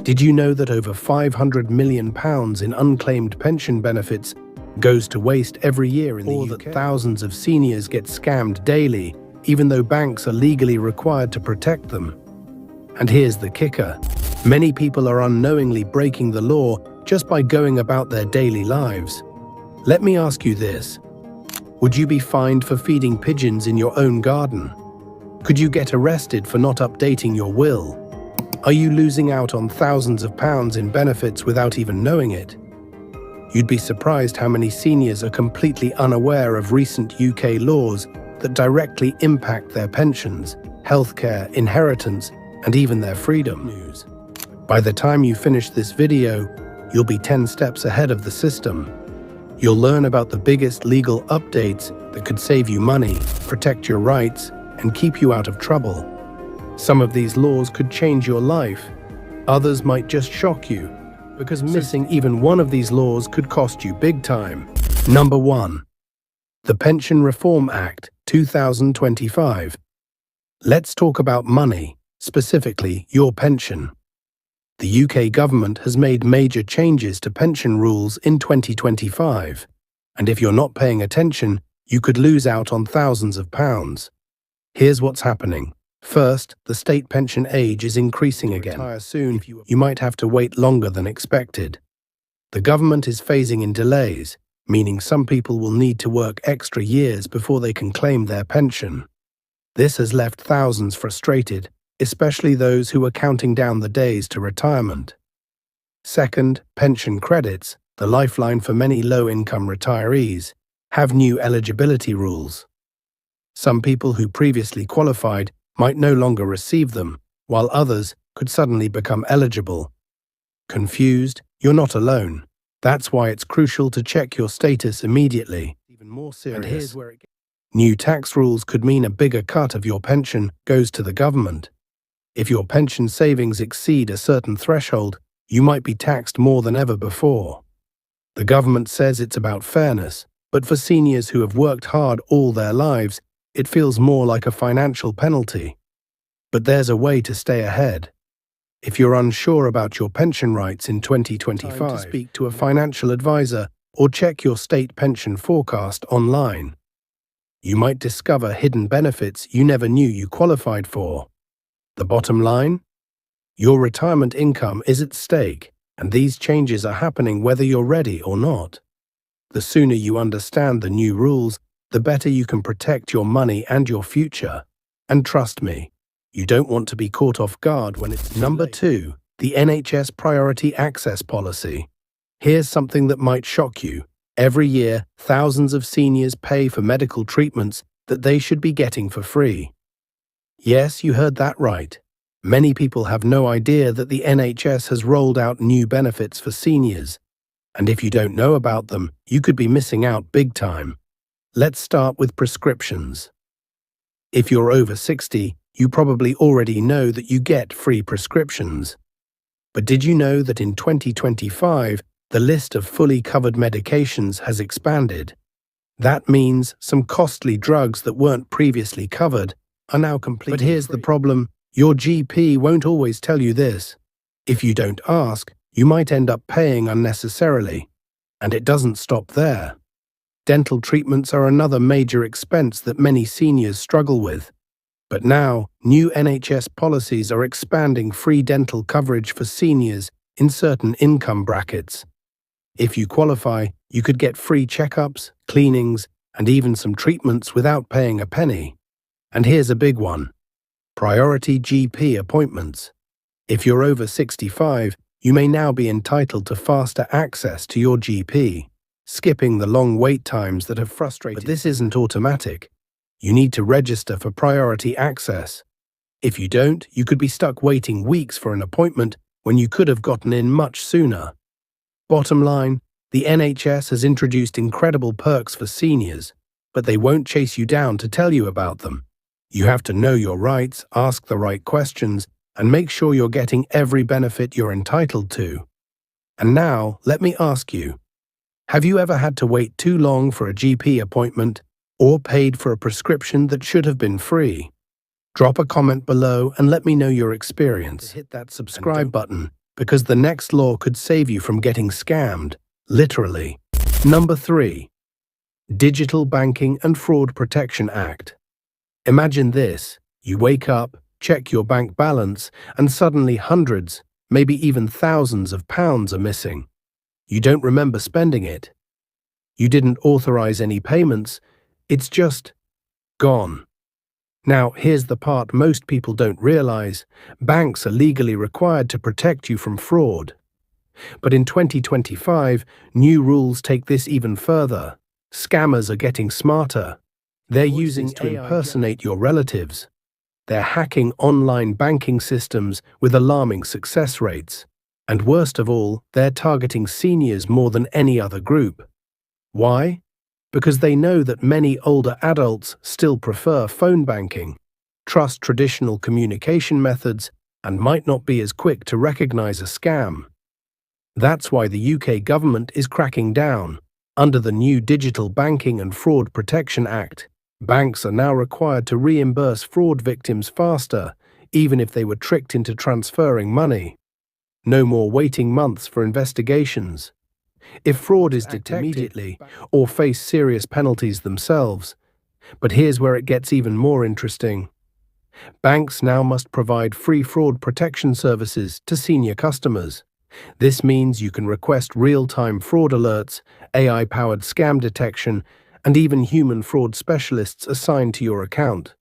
Did you know that over £500 million in unclaimed pension benefits goes to waste every year in the UK? Or that thousands of seniors get scammed daily, even though banks are legally required to protect them? And here's the kicker. Many people are unknowingly breaking the law just by going about their daily lives. Let me ask you this. Would you be fined for feeding pigeons in your own garden? Could you get arrested for not updating your will? Are you losing out on thousands of pounds in benefits without even knowing it? You'd be surprised how many seniors are completely unaware of recent UK laws that directly impact their pensions, healthcare, inheritance, and even their freedom. By the time you finish this video, you'll be 10 steps ahead of the system. You'll learn about the biggest legal updates that could save you money, protect your rights, and keep you out of trouble. Some of these laws could change your life. Others might just shock you, because missing even one of these laws could cost you big time. Number 1. The Pension Reform Act 2025. Let's talk about money, specifically your pension. The UK government has made major changes to pension rules in 2025, and if you're not paying attention, you could lose out on thousands of pounds. Here's what's happening. First, the state pension age is increasing again. Retire soon, you might have to wait longer than expected. The government is phasing in delays, meaning some people will need to work extra years before they can claim their pension. This has left thousands frustrated, especially those who are counting down the days to retirement. Second, pension credits, the lifeline for many low-income retirees, have new eligibility rules. Some people who previously qualified might no longer receive them, while others could suddenly become eligible. Confused? You're not alone. That's why it's crucial to check your status immediately. Even more serious. And here's where it gets. New tax rules could mean a bigger cut of your pension goes to the government. If your pension savings exceed a certain threshold, you might be taxed more than ever before. The government says it's about fairness, but for seniors who have worked hard all their lives, it feels more like a financial penalty. But there's a way to stay ahead. If you're unsure about your pension rights in 2025, speak to a financial advisor or check your state pension forecast online. You might discover hidden benefits you never knew you qualified for. The bottom line? Your retirement income is at stake, and these changes are happening whether you're ready or not. The sooner you understand the new rules, the better you can protect your money and your future. And trust me, you don't want to be caught off guard when it's too late. Number 2, the NHS Priority Access Policy. Here's something that might shock you. Every year, thousands of seniors pay for medical treatments that they should be getting for free. Yes, you heard that right. Many people have no idea that the NHS has rolled out new benefits for seniors. And if you don't know about them, you could be missing out big time. Let's start with prescriptions. If you're over 60, you probably already know that you get free prescriptions. But did you know that in 2025, the list of fully covered medications has expanded? That means some costly drugs that weren't previously covered are now completely free. But here's the problem. Your GP won't always tell you this. If you don't ask, you might end up paying unnecessarily. And it doesn't stop there. Dental treatments are another major expense that many seniors struggle with. But now, new NHS policies are expanding free dental coverage for seniors in certain income brackets. If you qualify, you could get free checkups, cleanings, and even some treatments without paying a penny. And here's a big one. Priority GP appointments. If you're over 65, you may now be entitled to faster access to your GP, skipping the long wait times that have frustrated. But this isn't automatic. You need to register for priority access. If you don't, you could be stuck waiting weeks for an appointment when you could have gotten in much sooner. Bottom line, the NHS has introduced incredible perks for seniors, but they won't chase you down to tell you about them. You have to know your rights, ask the right questions, and make sure you're getting every benefit you're entitled to. And now, let me ask you, have you ever had to wait too long for a GP appointment or paid for a prescription that should have been free? Drop a comment below and let me know your experience. Hit that subscribe button because the next law could save you from getting scammed, literally. Number 3. Digital Banking and Fraud Protection Act. Imagine this. You wake up, check your bank balance, and suddenly hundreds, maybe even thousands of pounds are missing. You don't remember spending it. You didn't authorize any payments. It's just gone. Now, here's the part most people don't realize. Banks are legally required to protect you from fraud. But in 2025, new rules take this even further. Scammers are getting smarter. They're using to impersonate your relatives. They're hacking online banking systems with alarming success rates. And worst of all, they're targeting seniors more than any other group. Why? Because they know that many older adults still prefer phone banking, trust traditional communication methods, and might not be as quick to recognize a scam. That's why the UK government is cracking down. Under the new Digital Banking and Fraud Protection Act, banks are now required to reimburse fraud victims faster, even if they were tricked into transferring money. No more waiting months for investigations. If fraud is detected immediately or face serious penalties themselves. But here's where it gets even more interesting. Banks now must provide free fraud protection services to senior customers. This means you can request real-time fraud alerts, AI-powered scam detection, and even human fraud specialists assigned to your account,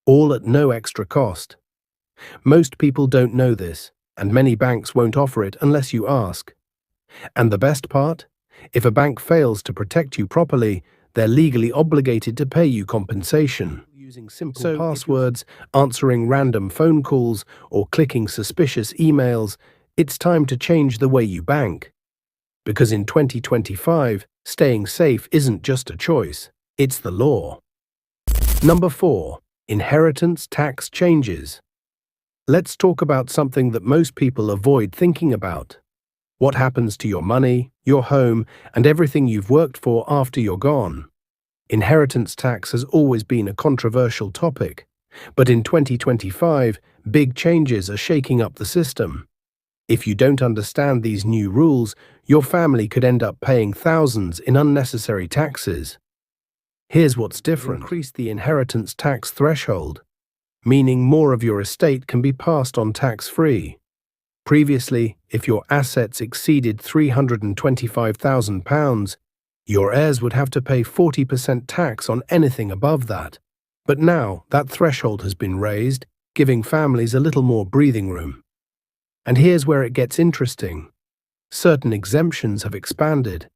all at no extra cost. Most people don't know this, and many banks won't offer it unless you ask. And the best part? If a bank fails to protect you properly, they're legally obligated to pay you compensation. Using simple passwords, answering random phone calls, or clicking suspicious emails, it's time to change the way you bank. Because in 2025, staying safe isn't just a choice, it's the law. Number 4. Inheritance tax changes. Let's talk about something that most people avoid thinking about. What happens to your money, your home, and everything you've worked for after you're gone? Inheritance tax has always been a controversial topic, but in 2025, big changes are shaking up the system. If you don't understand these new rules, your family could end up paying thousands in unnecessary taxes. Here's what's different. Increase the inheritance tax threshold, meaning more of your estate can be passed on tax-free. Previously, if your assets exceeded £325,000, your heirs would have to pay 40% tax on anything above that. But now, that threshold has been raised, giving families a little more breathing room. And here's where it gets interesting. Certain exemptions have expanded.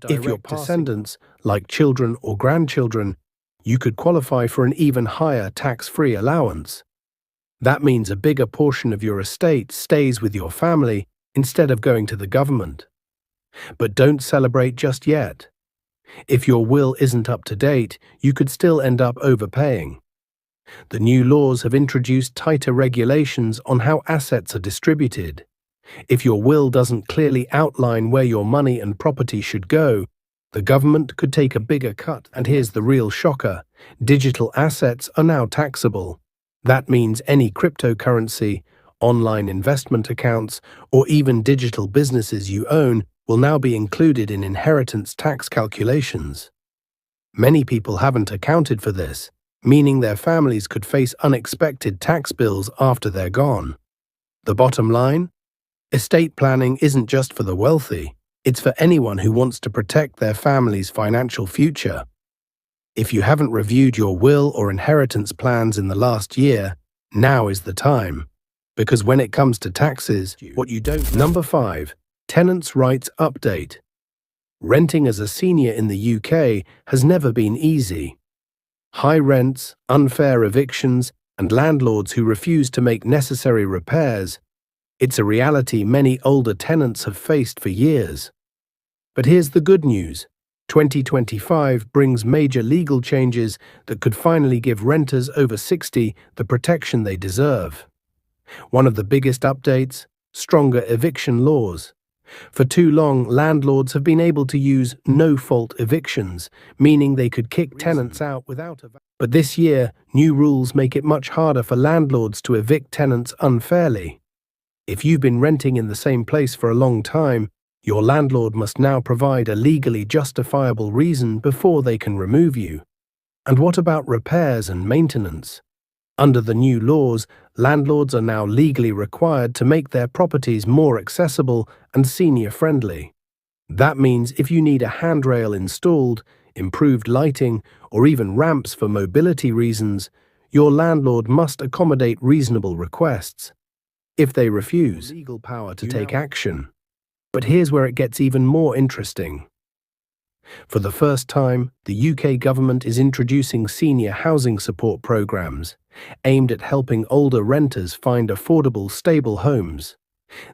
If your descendants, like children or grandchildren, you could qualify for an even higher tax-free allowance. That means a bigger portion of your estate stays with your family instead of going to the government. But don't celebrate just yet. If your will isn't up to date, you could still end up overpaying. The new laws have introduced tighter regulations on how assets are distributed. If your will doesn't clearly outline where your money and property should go, the government could take a bigger cut. And here's the real shocker: digital assets are now taxable. That means any cryptocurrency, online investment accounts, or even digital businesses you own will now be included in inheritance tax calculations. Many people haven't accounted for this, meaning their families could face unexpected tax bills after they're gone. The bottom line? Estate planning isn't just for the wealthy, it's for anyone who wants to protect their family's financial future. If you haven't reviewed your will or inheritance plans in the last year, now is the time. Because when it comes to taxes, what you don't know. Number 5. Tenants' Rights Update. Renting as a senior in the UK has never been easy. High rents, unfair evictions, and landlords who refuse to make necessary repairs. It's a reality many older tenants have faced for years. But here's the good news. 2025 brings major legal changes that could finally give renters over 60 the protection they deserve. One of the biggest updates: stronger eviction laws. For too long, landlords have been able to use no-fault evictions, meaning they could kick tenants out without a... But this year, new rules make it much harder for landlords to evict tenants unfairly. If you've been renting in the same place for a long time, your landlord must now provide a legally justifiable reason before they can remove you. And what about repairs and maintenance? Under the new laws, landlords are now legally required to make their properties more accessible and senior-friendly. That means if you need a handrail installed, improved lighting, or even ramps for mobility reasons, your landlord must accommodate reasonable requests. If they refuse, legal power to take action. But here's where it gets even more interesting. For the first time, the UK government is introducing senior housing support programs aimed at helping older renters find affordable, stable homes.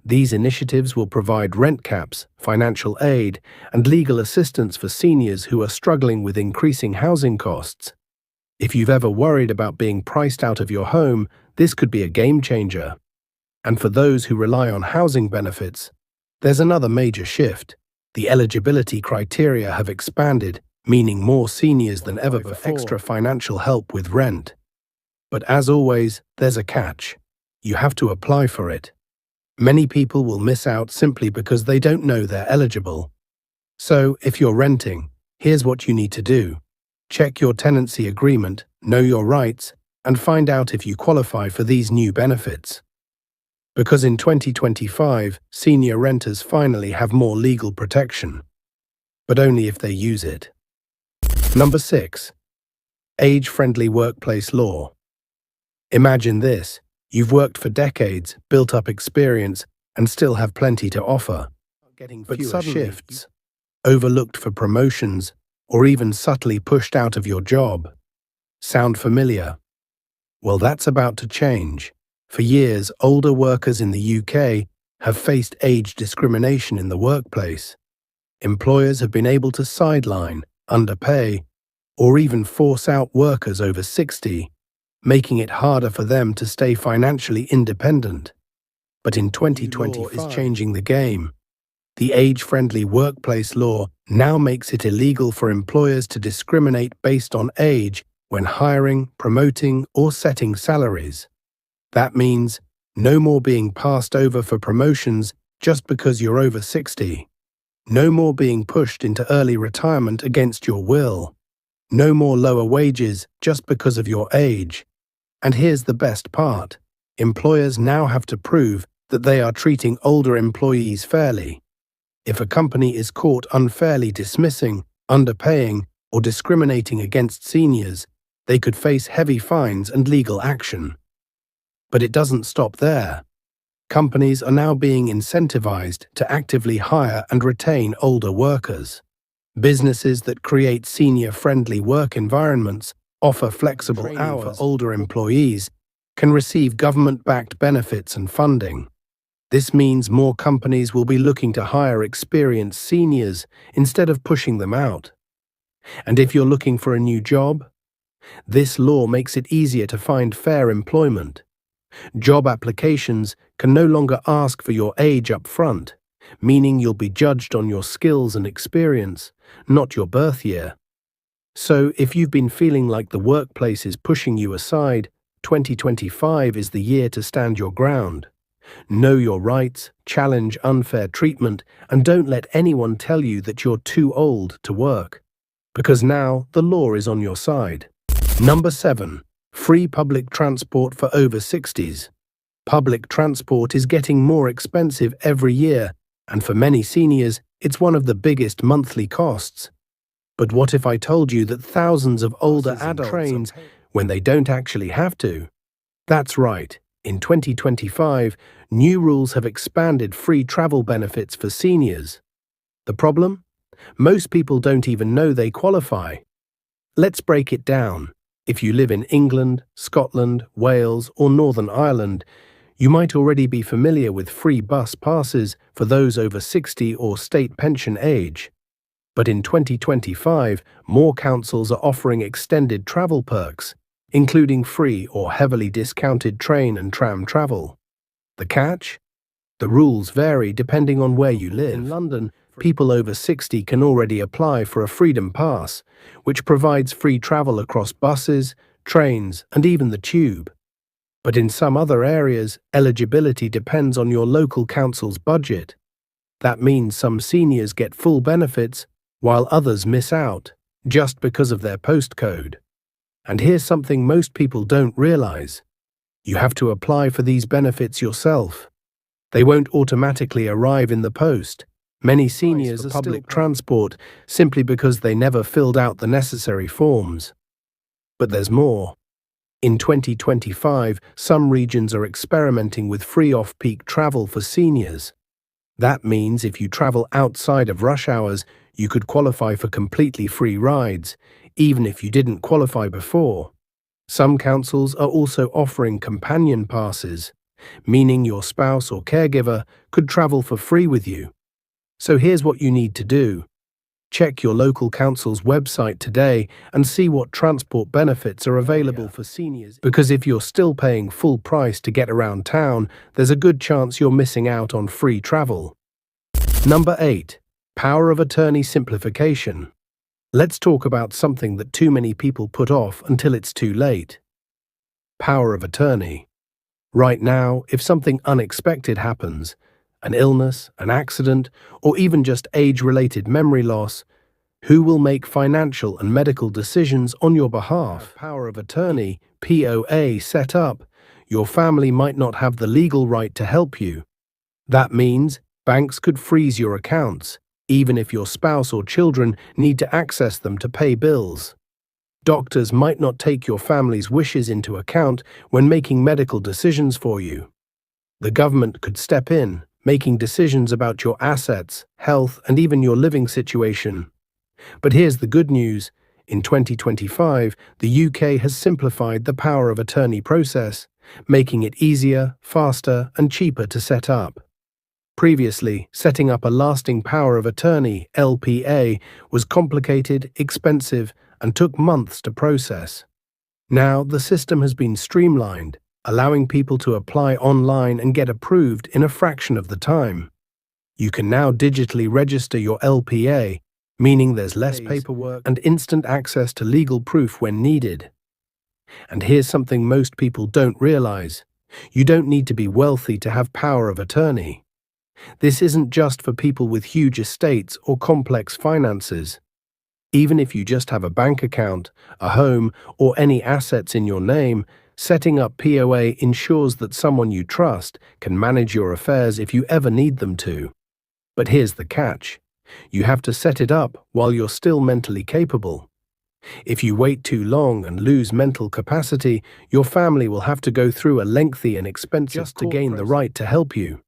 These initiatives will provide rent caps, financial aid, and legal assistance for seniors who are struggling with increasing housing costs. If you've ever worried about being priced out of your home, this could be a game changer. And for those who rely on housing benefits, there's another major shift. The eligibility criteria have expanded, meaning more seniors than ever before for extra financial help with rent. But as always, there's a catch. You have to apply for it. Many people will miss out simply because they don't know they're eligible. So, if you're renting, here's what you need to do. Check your tenancy agreement, know your rights, and find out if you qualify for these new benefits. Because in 2025, senior renters finally have more legal protection. But only if they use it. Number 6. Age-friendly workplace law. Imagine this. You've worked for decades, built up experience, and still have plenty to offer. But sudden shifts, overlooked for promotions, or even subtly pushed out of your job. Sound familiar? Well, that's about to change. For years, older workers in the UK have faced age discrimination in the workplace. Employers have been able to sideline, underpay, or even force out workers over 60, making it harder for them to stay financially independent. But in 2025 is changing the game. The age-friendly workplace law now makes it illegal for employers to discriminate based on age when hiring, promoting, or setting salaries. That means no more being passed over for promotions just because you're over 60. No more being pushed into early retirement against your will. No more lower wages just because of your age. And here's the best part. Employers now have to prove that they are treating older employees fairly. If a company is caught unfairly dismissing, underpaying, or discriminating against seniors, they could face heavy fines and legal action. But it doesn't stop there. Companies are now being incentivized to actively hire and retain older workers. Businesses that create senior-friendly work environments, offer flexible hours for older employees, can receive government-backed benefits and funding. This means more companies will be looking to hire experienced seniors instead of pushing them out. And if you're looking for a new job, this law makes it easier to find fair employment. Job applications can no longer ask for your age up front, meaning you'll be judged on your skills and experience, not your birth year. So if you've been feeling like the workplace is pushing you aside, 2025 is the year to stand your ground. Know your rights, challenge unfair treatment, and don't let anyone tell you that you're too old to work. Because now the law is on your side. Number 7. Free public transport for over 60s. Public transport is getting more expensive every year, and for many seniors, it's one of the biggest monthly costs. But what if I told you that thousands of older adults trains when they don't actually have to? That's right. In 2025, new rules have expanded free travel benefits for seniors. The problem? Most people don't even know they qualify. Let's break it down. If you live in England, Scotland, Wales, or Northern Ireland, you might already be familiar with free bus passes for those over 60 or state pension age. But in 2025, more councils are offering extended travel perks, including free or heavily discounted train and tram travel. The catch? The rules vary depending on where you live. In London, people over 60 can already apply for a Freedom Pass, which provides free travel across buses, trains, and even the tube. But in some other areas, eligibility depends on your local council's budget. That means some seniors get full benefits, while others miss out, just because of their postcode. And here's something most people don't realize. You have to apply for these benefits yourself. They won't automatically arrive in the post. Many seniors are public transport simply because they never filled out the necessary forms. But there's more. In 2025, some regions are experimenting with free off-peak travel for seniors. That means if you travel outside of rush hours, you could qualify for completely free rides, even if you didn't qualify before. Some councils are also offering companion passes, meaning your spouse or caregiver could travel for free with you. So here's what you need to do. Check your local council's website today and see what transport benefits are available for seniors. Because if you're still paying full price to get around town, there's a good chance you're missing out on free travel. Number 8. Power of attorney simplification. Let's talk about something that too many people put off until it's too late. Power of attorney. Right now, if something unexpected happens, an illness, an accident, or even just age-related memory loss, who will make financial and medical decisions on your behalf? Power of attorney, POA, set up, your family might not have the legal right to help you. That means banks could freeze your accounts, even if your spouse or children need to access them to pay bills. Doctors might not take your family's wishes into account when making medical decisions for you. The government could step in, making decisions about your assets, health, and even your living situation. But here's the good news. In 2025, the UK has simplified the power of attorney process, making it easier, faster, and cheaper to set up. Previously, setting up a lasting power of attorney, LPA, was complicated, expensive, and took months to process. Now, the system has been streamlined, allowing people to apply online and get approved in a fraction of the time. You can now digitally register your LPA, meaning there's less paperwork and instant access to legal proof when needed. And here's something most people don't realize. You don't need to be wealthy to have power of attorney. This isn't just for people with huge estates or complex finances. Even if you just have a bank account, a home, or any assets in your name, setting up POA ensures that someone you trust can manage your affairs if you ever need them to. But here's the catch. You have to set it up while you're still mentally capable. If you wait too long and lose mental capacity, your family will have to go through a lengthy and expensive court to gain the right to help you.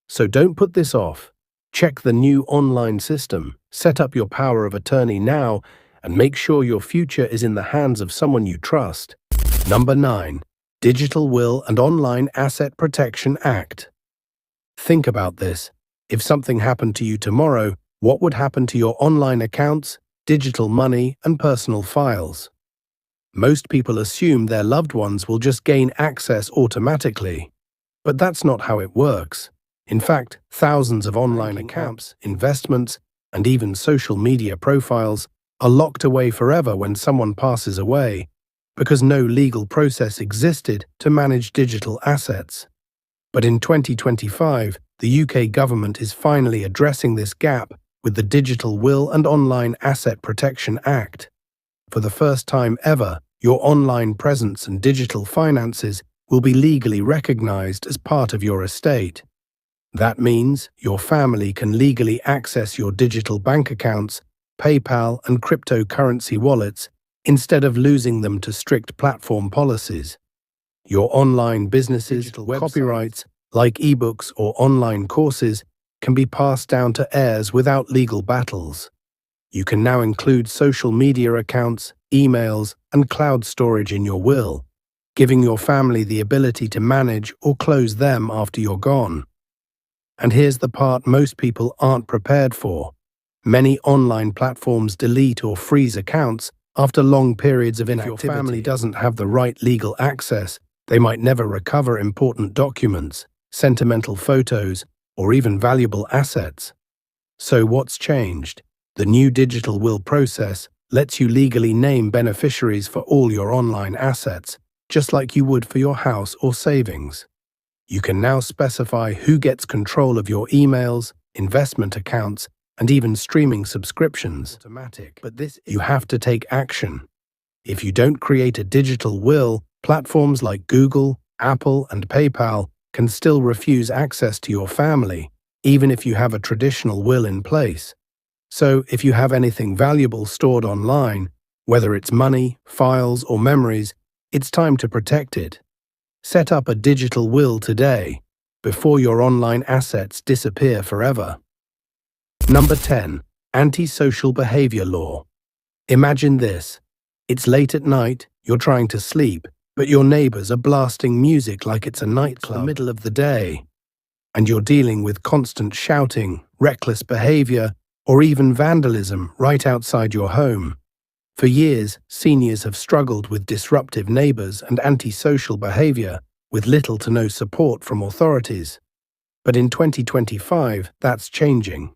So don't put this off. Check the new online system, set up your power of attorney now, and make sure your future is in the hands of someone you trust. Number 9. Digital Will and Online Asset Protection Act. Think about this. If something happened to you tomorrow, what would happen to your online accounts, digital money, and personal files? Most people assume their loved ones will just gain access automatically. But that's not how it works. In fact, thousands of online accounts, investments, and even social media profiles are locked away forever when someone passes away, because no legal process existed to manage digital assets. But in 2025, the UK government is finally addressing this gap with the Digital Will and Online Asset Protection Act. For the first time ever, your online presence and digital finances will be legally recognized as part of your estate. That means your family can legally access your digital bank accounts, PayPal, and cryptocurrency wallets instead of losing them to strict platform policies. Your online businesses, digital copyrights, like ebooks or online courses, can be passed down to heirs without legal battles. You can now include social media accounts, emails, and cloud storage in your will, giving your family the ability to manage or close them after you're gone. And here's the part most people aren't prepared for. Many online platforms delete or freeze accounts after long periods of inactivity. If your family doesn't have the right legal access, they might never recover important documents, sentimental photos, or even valuable assets. So what's changed? The new digital will process lets you legally name beneficiaries for all your online assets, just like you would for your house or savings. You can now specify who gets control of your emails, investment accounts, and even streaming subscriptions. But you have to take action. If you don't create a digital will, platforms like Google, Apple, and PayPal can still refuse access to your family, even if you have a traditional will in place. So, if you have anything valuable stored online, whether it's money, files, or memories, it's time to protect it. Set up a digital will today, before your online assets disappear forever. Number 10. Antisocial behavior law. Imagine this. It's late at night, you're trying to sleep, but your neighbors are blasting music like it's a nightclub in the middle of the day. And you're dealing with constant shouting, reckless behavior, or even vandalism right outside your home. For years, seniors have struggled with disruptive neighbors and antisocial behavior, with little to no support from authorities. But in 2025, that's changing.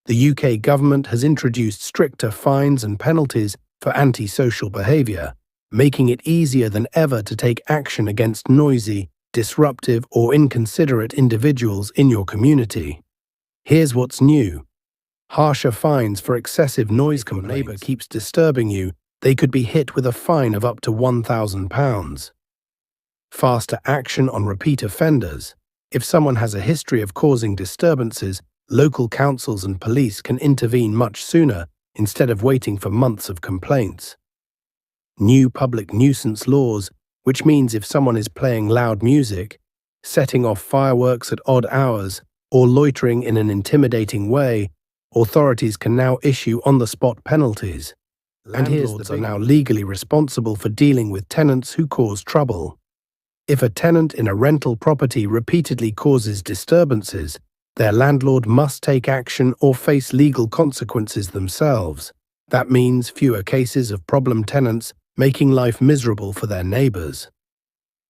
The UK government has introduced stricter fines and penalties for antisocial behavior, making it easier than ever to take action against noisy, disruptive, or inconsiderate individuals in your community. Here's what's new. Harsher fines for excessive noise complaints. If your neighbor keeps disturbing you, they could be hit with a fine of up to £1,000. Faster action on repeat offenders. If someone has a history of causing disturbances, local councils and police can intervene much sooner instead of waiting for months of complaints. New public nuisance laws, which means if someone is playing loud music, setting off fireworks at odd hours, or loitering in an intimidating way, authorities can now issue on-the-spot penalties. Landlords are now legally responsible for dealing with tenants who cause trouble. If a tenant in a rental property repeatedly causes disturbances, their landlord must take action or face legal consequences themselves. That means fewer cases of problem tenants making life miserable for their neighbors.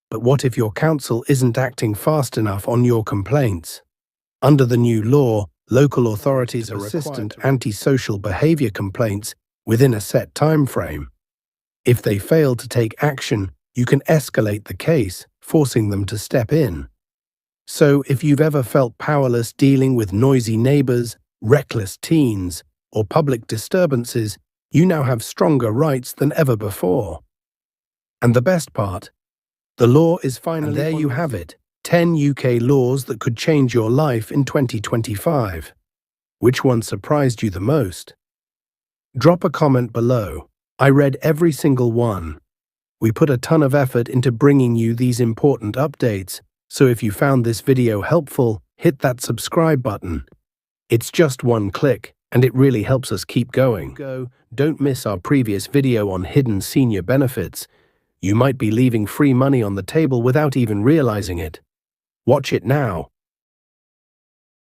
But what if your council isn't acting fast enough on your complaints? Under the new law, local authorities are persistent antisocial behavior complaints within a set time frame. If they fail to take action, you can escalate the case, forcing them to step in. So if you've ever felt powerless dealing with noisy neighbors, reckless teens, or public disturbances, you now have stronger rights than ever before. And the best part? The law is finally and there you have it, 10 UK laws that could change your life in 2025. Which one surprised you the most? Drop a comment below. I read every single one. We put a ton of effort into bringing you these important updates, so if you found this video helpful, hit that subscribe button. It's just one click, and it really helps us keep going. Don't miss our previous video on hidden senior benefits. You might be leaving free money on the table without even realizing it. Watch it now.